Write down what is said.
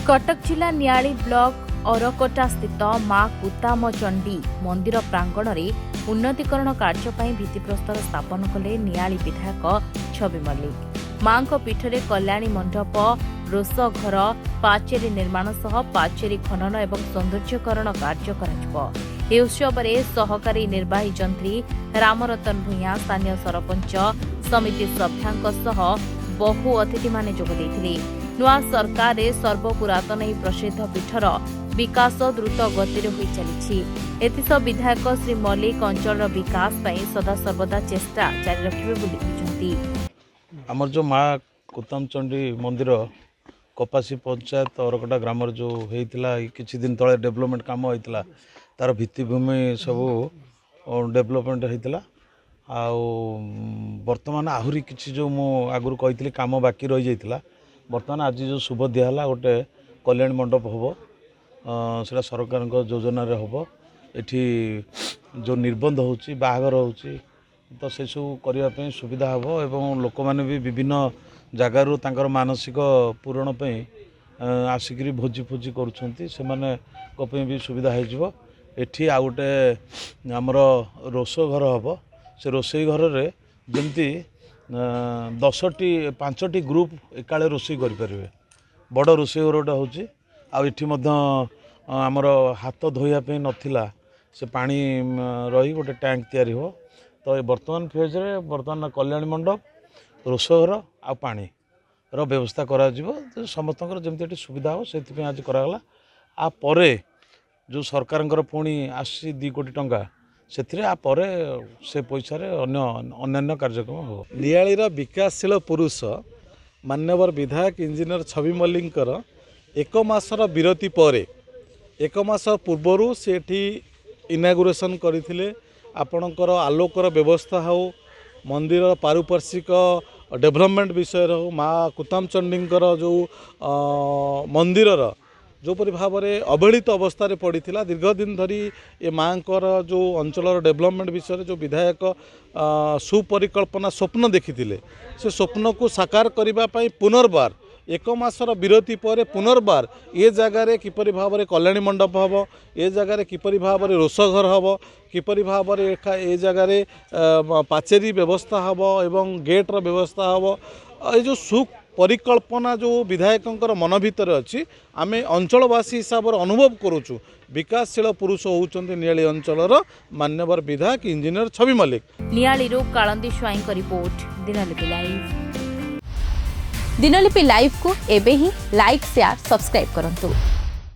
कटक जिला नियाली ब्लॉक औरकोटा स्थित मां कुतामचंडी मंदिर प्रांगण में उन्नतीकरण कार्य भित्तिप्रस्तर स्थापन कले नियाली विधायक छवि मल्लिक। मां पीठरे कल्याणी मंडप रोष घर पाचेरी निर्माण सह पाचेरी खनन एवं सौंदर्यकरण कार्य कर उत्सव में सहकारी निर्वाही जंत्री रामरतन भूया स्थानीय सरपंच समिति सभ्या बहु अतिथि माने जोग देथिले। नुआ सरकार सर्वपुरातन ही प्रसिद्ध पीठर विकास द्रुत गतिर हो चली। एथिसह विधायक श्री मल्लिक अंचल विकास सदा सर्वदा चेष्टा जारी रखिबे बोली कहते। आमर जो माँ कुतामचंडी मंदिर कपासी पंचायत औरकोटा ग्राम जो होता किछि दिन तले डेवलपमेंट काम होता तार भित्तिभूमि सब डेवलपमेंट होता वर्तमान आहुरी किछि जो मु आगुरी कही काम बाकी रही जाइतिला वर्तमान आज जो शुभ दिहला गोटे कल्याण मंडप हम से सरकार योजन हम एठी जो निर्बंध होची बाहागर होची तो से सब करने सुविधा हम एवं लोक मैंने भी विभिन्न जगार तांकर मानसिक पूरण आसिक भोजी फोजी कर भी सुविधा हो। एठी आ गोटे आमर रोष घर हम से रोसई घर रे जमती 5टी ग्रुप एकाले रोसई करें बड़ रोसई घर गोटे होमर हाथ धोइया नाला से पानी रही गोटे टैंक तैयारी हो। तो वर्तमान फेज रे वर्तमान कल्याण मंडप रोष घर आ पानी रो व्यवस्था करा तो समस्त जमी सुविधा हो से आज कराला। आ परे जो सरकार पुणी आसी 2 कोटी टंका से से पैसा अन्य कार्यक्रम हो। नियालीर विकासशील पुरुष मान्यवर विधायक इंजीनियर छवि मल्लिकर 1 मासर विरति पर 1 मास पूर्वर से इनागुरेसन करथिले। आपणकर आलोकर व्यवस्था हो मंदिर पारिपार्श्विक डेवलपमेंट विषय हो माँ कुतामचंडीकर जो मंदिरर जोपरी भाव में अवहेलित अवस्था पड़ा दीर्घ दिन धरी ए माँ जो अंचल डेवलपमेंट विषय जो विधायक सुपरिकल्पना स्वप्न देखी से स्वप्न को साकार करने पुनर्बार 1 मासर विरति पर पुनर्बार ये जगार किपरि भाव में कल्याणी मंडप हम ए जगार किपरि भाव में रोष घर हम किपरि भाव में ए जगार पाचेरी व्यवस्था हम एवं गेट्र व्यवस्था हम ये जो सुपरिकल्पना जो विधायक मन भितर अच्छी आमे अंचलवासी हिसाब से अनुभव करुचु। विकासशील पुरुष होउचंती नियाली अंचलर मान्यवर विधायक engineer Chhabi Mallick. Niali Kalandi Swain report Dinalipi live. Dinalipi live को एबे ही लाइक शेयर सब्सक्राइब करंतु।